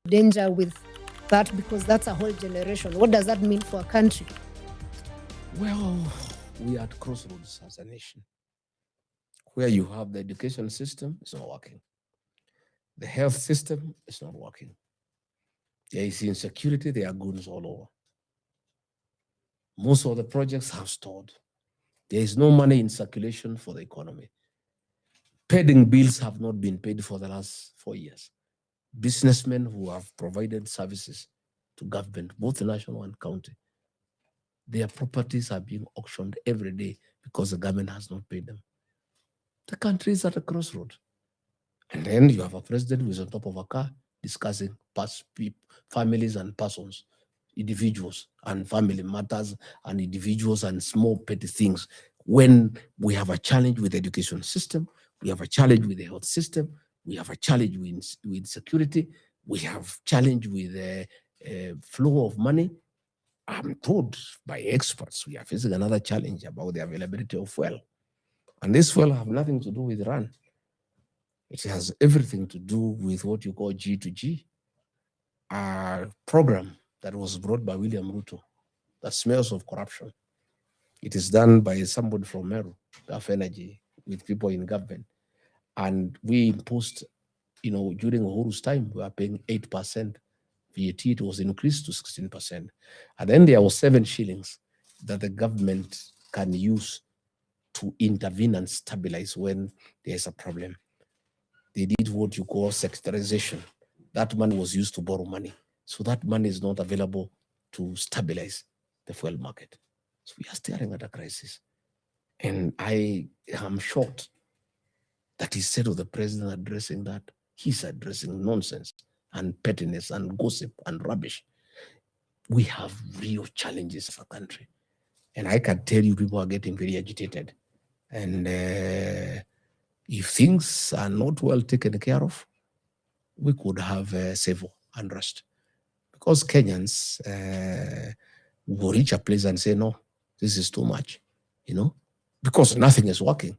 danger with that, because that's a whole generation. What does that mean for a country? Well, we are at crossroads as a nation, where you have the education system is not working, the health system is not working, there is insecurity, there are goons all over. Most of the projects have stalled. There is no money in circulation for the economy. Pending bills have not been paid for the last 4 years. Businessmen who have provided services to government, both national and county, their properties are being auctioned every day because the government has not paid them. The country is at a crossroad. And then you have a president who is on top of a car discussing families and persons, individuals and family matters and individuals and small petty things. When we have a challenge with the education system, we have a challenge with the health system, we have a challenge with security, we have challenge with the flow of money. I'm told by experts we are facing another challenge about the availability of fuel. And this fuel have nothing to do with Iran. It has everything to do with what you call G2G, a program that was brought by William Ruto that smells of corruption. It is done by somebody from Meru, Gulf Energy, with people in government. And we imposed, during Uhuru's time, we were paying 8% VAT. It was increased to 16%. And then there was 7 shillings that the government can use to intervene and stabilize when there's a problem. They did what you call sectorization. That money was used to borrow money. So that money is not available to stabilize the fuel market. So we are staring at a crisis. And I am shocked that instead of the president addressing that, he's addressing nonsense and pettiness and gossip and rubbish. We have real challenges as a country. And I can tell you people are getting very agitated. And if things are not well taken care of, we could have civil unrest. Because Kenyans will reach a place and say, no, this is too much, because nothing is working.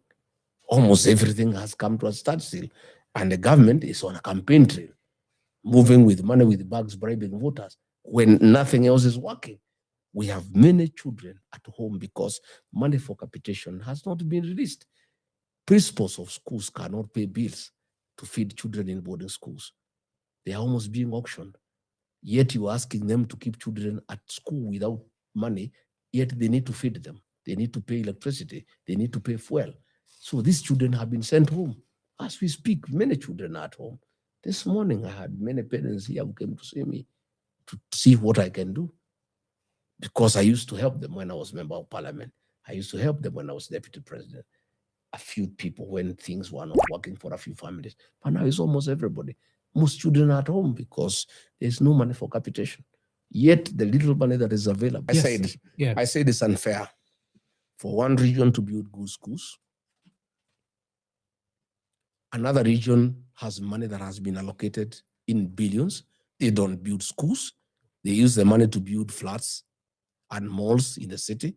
Almost everything has come to a standstill. And the government is on a campaign trail, moving with money with bags, bribing voters, when nothing else is working. We have many children at home because money for capitation has not been released. Principals of schools cannot pay bills to feed children in boarding schools. They are almost being auctioned. Yet you are asking them to keep children at school without money, yet they need to feed them. They need to pay electricity. They need to pay fuel. So these children have been sent home. As we speak, many children are at home. This morning, I had many parents here who came to see me to see what I can do, because I used to help them when I was member of parliament. I used to help them when I was deputy president. A few people when things were not working for a few families. But now it's almost everybody. Most children are at home because there's no money for capitation. Yet the little money that is available, I said it's unfair for one region to build good schools. Another region has money that has been allocated in billions. They don't build schools. They use the money to build flats and malls in the city.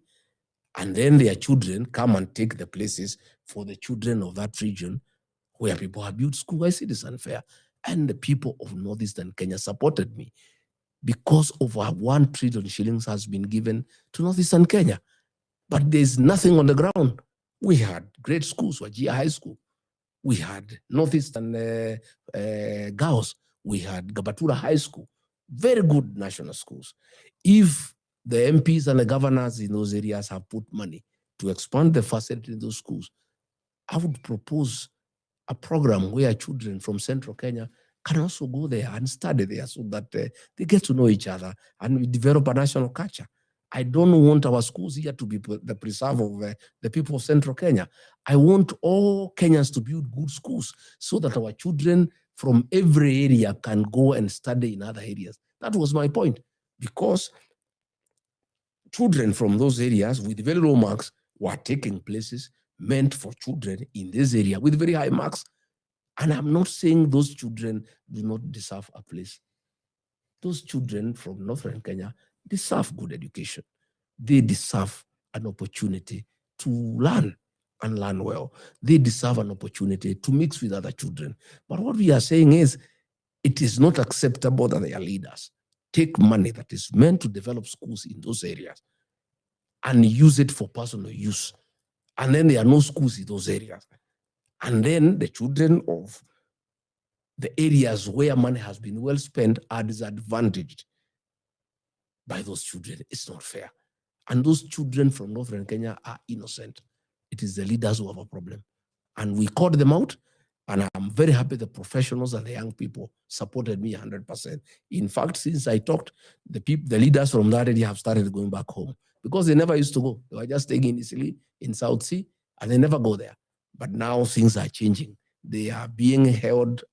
And then their children come and take the places for the children of that region where people have built school. I see this unfair. And the people of Northeastern Kenya supported me because over 1 trillion shillings has been given to Northeastern Kenya. But there's nothing on the ground. We had great schools, Wajir High School. We had Northeastern Girls. We had Gabatura High School. Very good national schools. If the MPs and the governors in those areas have put money to expand the facility in those schools, I would propose a program where children from Central Kenya can also go there and study there so that they get to know each other and we develop a national culture. I don't want our schools here to be the preserve of the people of Central Kenya. I want all Kenyans to build good schools so that our children from every area can go and study in other areas. That was my point, because children from those areas with very low marks were taking places meant for children in this area with very high marks. And I'm not saying those children do not deserve a place. Those children from Northern Kenya deserve good education. They deserve an opportunity to learn and learn well. They deserve an opportunity to mix with other children. But what we are saying is, It is not acceptable that their leaders take money that is meant to develop schools in those areas and use it for personal use. And then there are no schools in those areas. And then the children of the areas where money has been well spent are disadvantaged by those children. It's not fair. And those children from Northern Kenya are innocent. It is the leaders who have a problem. And we called them out. And I'm very happy the professionals and the young people supported me 100%. In fact, since I talked, the leaders from that area have started going back home because they never used to go. They were just staying initially in South Sea and they never go there. But now things are changing. They are being held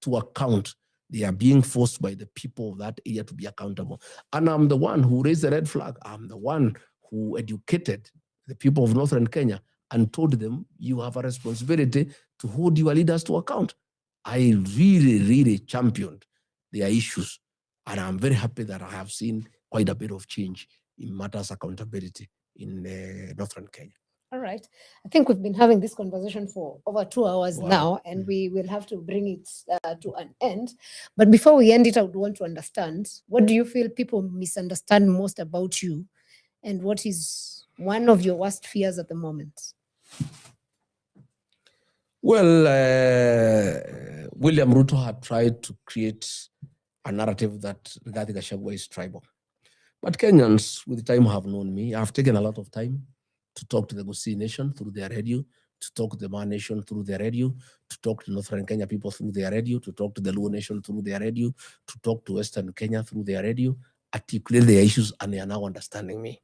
to account. They are being forced by the people of that area to be accountable. And I'm the one who raised the red flag. I'm the one who educated the people of Northern Kenya and told them, you have a responsibility to hold your leaders to account. I really, really championed their issues. And I'm very happy that I have seen quite a bit of change in matters accountability in Northern Kenya. All right. I think we've been having this conversation for over 2 hours now, and we will have to bring it to an end. But before we end it, I would want to understand, what do you feel people misunderstand most about you? And what is one of your worst fears at the moment? Well, William Ruto had tried to create a narrative that Rigathi Gachagua is tribal. But Kenyans, with time, have known me. I've taken a lot of time to talk to the Gusii Nation through their radio, to talk to the Ma Nation through their radio, to talk to Northern Kenya people through their radio, to talk to the Luo Nation through their radio, to talk to Western Kenya through their radio, articulate their issues, and they are now understanding me.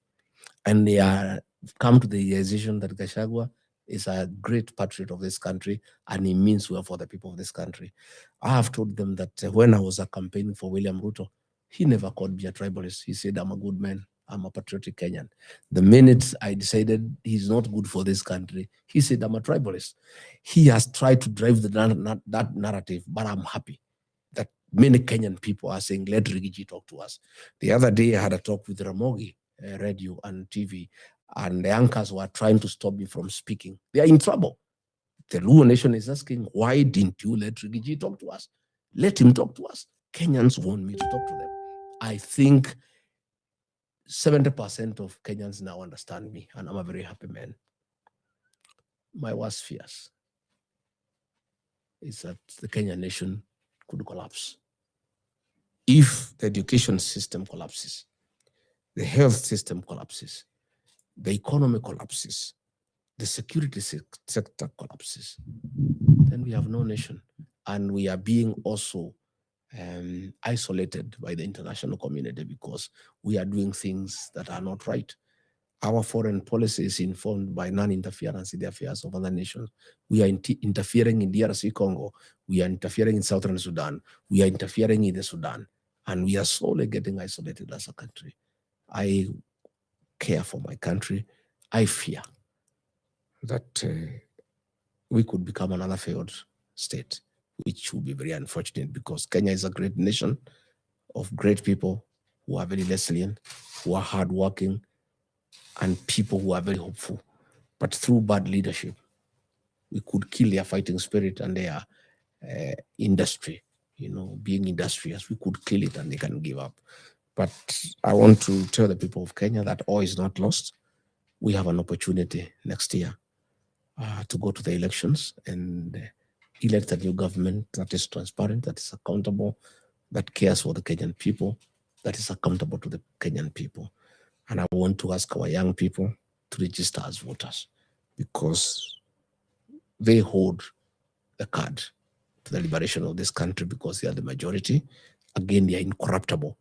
And they are come to the realization that Gachagua is a great patriot of this country, and he means well for the people of this country. I have told them that when I was campaigning for William Ruto, he never called me a tribalist. He said, I'm a good man. I'm a patriotic Kenyan. The minute I decided he's not good for this country, he said, I'm a tribalist. He has tried to drive that narrative, but I'm happy that many Kenyan people are saying, let Rigiji talk to us. The other day, I had a talk with Ramogi, radio and TV, and the anchors were trying to stop me from speaking. They are in trouble. The Luo Nation is asking, why didn't you let Rigiji talk to us? Let him talk to us. Kenyans want me to talk to them. I think 70% of Kenyans now understand me, and I'm a very happy man. My worst fears is that the Kenyan nation could collapse. If the education system collapses, the health system collapses, the economy collapses, the security sector collapses, then we have no nation. And we are being also isolated by the international community because we are doing things that are not right. Our foreign policy is informed by non-interference in the affairs of other nations. We are interfering in DRC Congo. We are interfering in Southern Sudan. We are interfering in the Sudan. And we are slowly getting isolated as a country. I care for my country. I fear that we could become another failed state, which would be very unfortunate because Kenya is a great nation of great people who are very resilient, who are hardworking, and people who are very hopeful. But through bad leadership, we could kill their fighting spirit and their industry, being industrious. We could kill it and they can give up. But I want to tell the people of Kenya that all is not lost. We have an opportunity next year to go to the elections and elect a new government that is transparent, that is accountable, that cares for the Kenyan people, that is accountable to the Kenyan people. And I want to ask our young people to register as voters because they hold the card to the liberation of this country because they are the majority. Again, they are incorruptible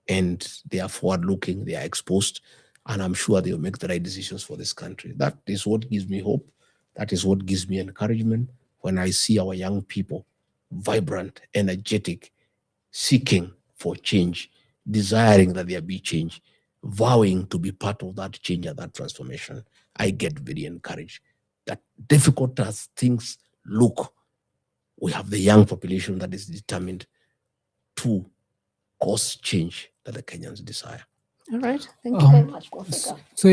and they are forward-looking, they are exposed, and I'm sure they'll make the right decisions for this country. That is what gives me hope. That is what gives me encouragement when I see our young people vibrant, energetic, seeking for change, desiring that there be change, vowing to be part of that change and that transformation. I get very encouraged that difficult as things look, we have the young population that is determined to cause change that the Kenyans desire. All right. Thank you very much, Professor. So,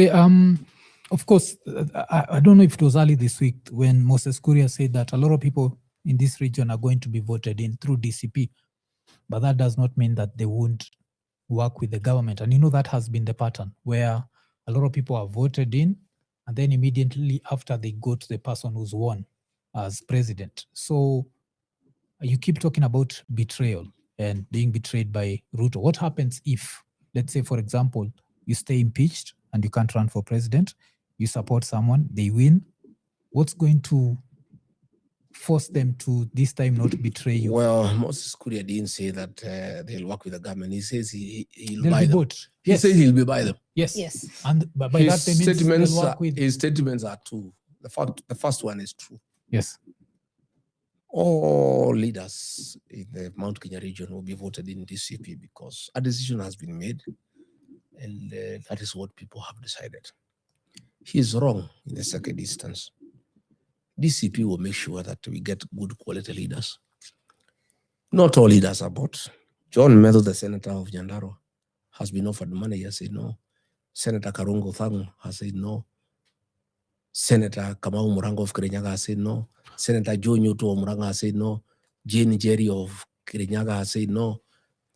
of course, I don't know if it was early this week when Moses Kuria said that a lot of people in this region are going to be voted in through DCP. But that does not mean that they won't work with the government. And that has been the pattern where a lot of people are voted in and then immediately after they go to the person who's won as president. So you keep talking about betrayal and being betrayed by Ruto. What happens if, let's say, for example, you stay impeached and you can't run for president, you support someone, they win? What's going to force them to this time not betray you? Well, Moses Kuria didn't say that they'll work with the government. He says he'll They'll buy be them. bought. He says he'll be by them. Yes. Yes. And by that they means they'll work with. His statements are two. The first one is true. Yes. All leaders in the Mount Kenya region will be voted in DCP because a decision has been made, and that is what people have decided. He is wrong in the second instance. DCP will make sure that we get good quality leaders. Not all leaders are bought. John Medho, the senator of Nyandarua, has been offered money. He has said no. Senator Karungo Thangu has said no. Senator Kamau Murango of Kirinyaga has said no. Senator Joe Nyuto of Muranga has said no. Jane Jerry of Kirinyaga has said no.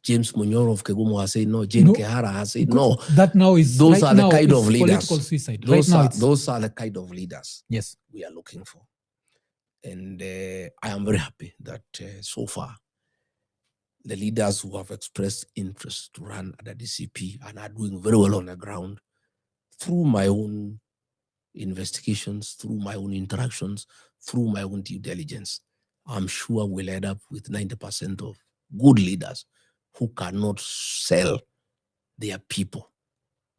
James Munyoro of Kegumo has said no. Jane Kehara has said no. That now is those right are the now kind of political leaders. suicide. Those are the kind of leaders yes we are looking for. And I am very happy that so far the leaders who have expressed interest to run at the DCP and are doing very well on the ground, through my own investigations, through my own interactions, through my own due diligence, I'm sure we'll end up with 90% of good leaders who cannot sell their people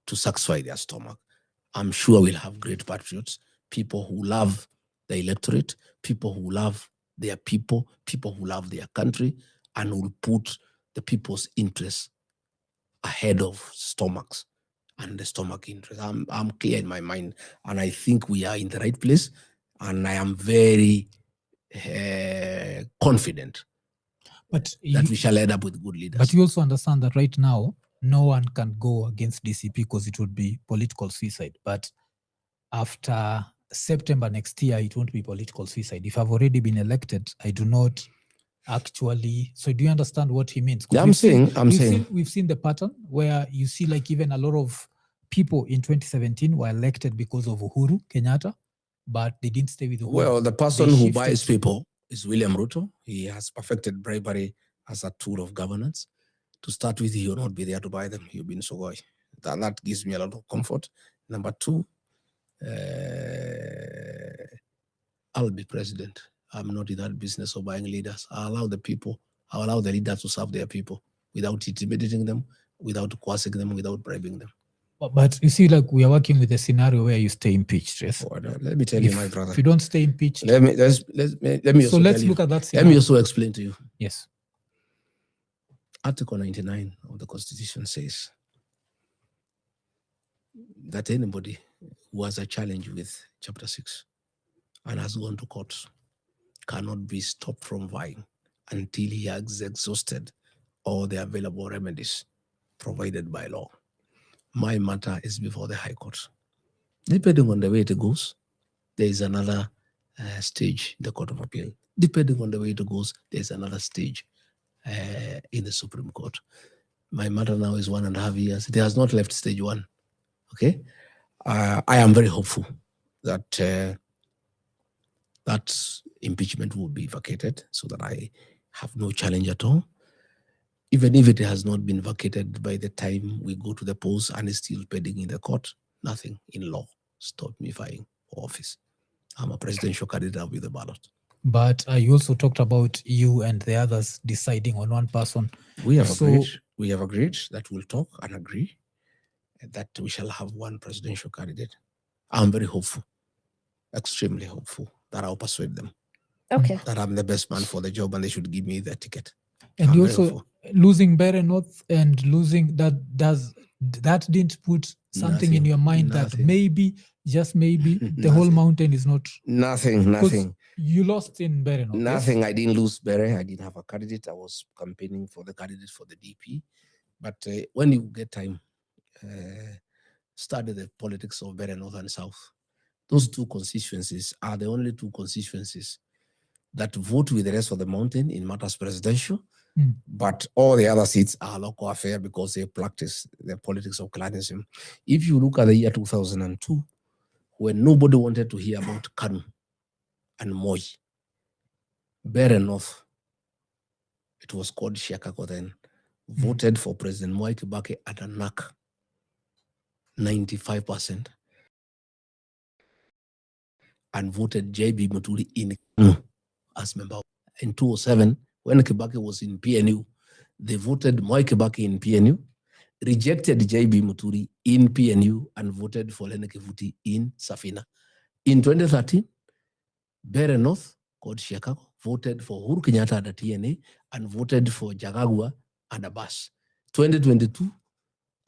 to satisfy their stomach. I'm sure we'll have great patriots, people who love the electorate, people who love their people who love their country, and will put the people's interests ahead of stomachs and the stomach interest. I'm clear in my mind, and I think we are in the right place, and I am very confident that we shall end up with good leaders. But you also understand that right now, no one can go against DCP because it would be political suicide. But after September next year, it won't be political suicide. If I've already been elected, I do not actually. So do you understand what he means? Yeah, we've seen the pattern where you see like even a lot of people in 2017 were elected because of Uhuru Kenyatta, but they didn't stay with Uhuru. Well, the person who buys people is William Ruto. He has perfected bribery as a tool of governance. To start with, he will not be there to buy them. He'll be in Sogoi. That gives me a lot of comfort. Number two, I'll be president. I'm not in that business of buying leaders. I allow the people, I allow the leaders to serve their people without intimidating them, without coercing them, without bribing them. But you see, like we are working with a scenario where you stay impeached. Yes. Oh, no, let me tell you, my brother. If you don't stay impeached, let me so let's look at that scenario. Let me also explain to you. Yes. Article 99 of the Constitution says that anybody who has a challenge with Chapter 6 and has gone to court cannot be stopped from vying until he has exhausted all the available remedies provided by law. My matter is before the High Court. Depending on the way it goes, there is another stage in the Court of Appeal. Depending on the way it goes, there's another stage in the Supreme Court. My matter now is 1.5 years. It has not left stage 1. Okay? I am very hopeful that that impeachment will be vacated so that I have no challenge at all. Even if it has not been vacated by the time we go to the polls and is still pending in the court, nothing in law stopped me vying for office. I'm a presidential candidate with the ballot. But you also talked about you and the others deciding on one person. We have agreed that we'll talk and agree that we shall have one presidential candidate. I'm very hopeful, extremely hopeful that I'll persuade them. Okay. That I'm the best man for the job and they should give me the ticket. And you also losing Bere North and losing that didn't put something in your mind that maybe, just maybe, the whole mountain is not. Nothing. You lost in Bere North. Nothing. Yes? I didn't lose Bere. I didn't have a candidate. I was campaigning for the candidate for the DP. But when you get time, study the politics of Bere North and South. Those two constituencies are the only two constituencies that vote with the rest of the mountain in matters presidential, Mm. but all the other seats are local affair because they practice the politics of clanism. If you look at the year 2002, when nobody wanted to hear about Kanu and Moi, Bere North, it was called Chicago then, voted for President Mwai Kibaki at a knock, 95%, and voted J.B. Muturi in as member. In 2007, when Kibaki was in PNU, they voted Mwai Kibaki in PNU, rejected J.B. Muturi in PNU, and voted for Lene Kivuti in Safina. In 2013, Bere North, called Chicago, voted for Uhuru Kenyatta at the TNA and voted for Jagagua and Abbas. 2022,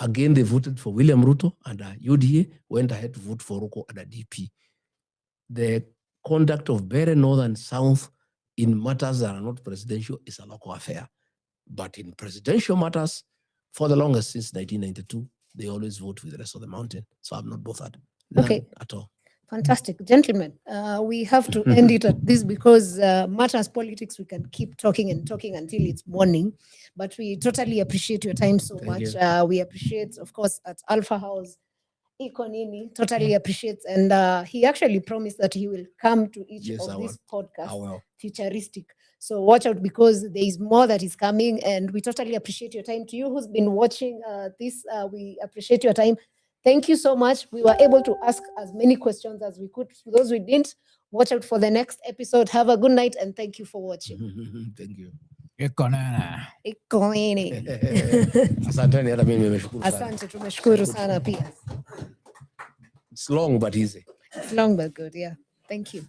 again they voted for William Ruto and UDA went ahead to vote for Ruko and DP. The conduct of Bere North and South in matters that are not presidential is a local affair. But in presidential matters, for the longest since 1992, they always vote with the rest of the mountain. So I'm not bothered. None Okay. at all. Fantastic. Gentlemen, we have to end it at this because matters politics, we can keep talking and talking until it's morning. But we totally appreciate your time so Thank much. you. We appreciate, of course, at Alfa House, Nini totally appreciates. And he actually promised that he will come to each Yes, of I these I podcasts, will. futuristic. So watch out because there is more that is coming. And we totally appreciate your time. To you who's been watching this, we appreciate your time. Thank you so much. We were able to ask as many questions as we could. For those we didn't, watch out for the next episode. Have a good night and thank you for watching. Thank you. Ikonini. Asanteni, hata mimi nimeshukuru sana. Asante, tumeshukuru sana pia. It's long but easy. It's long but good, yeah. Thank you.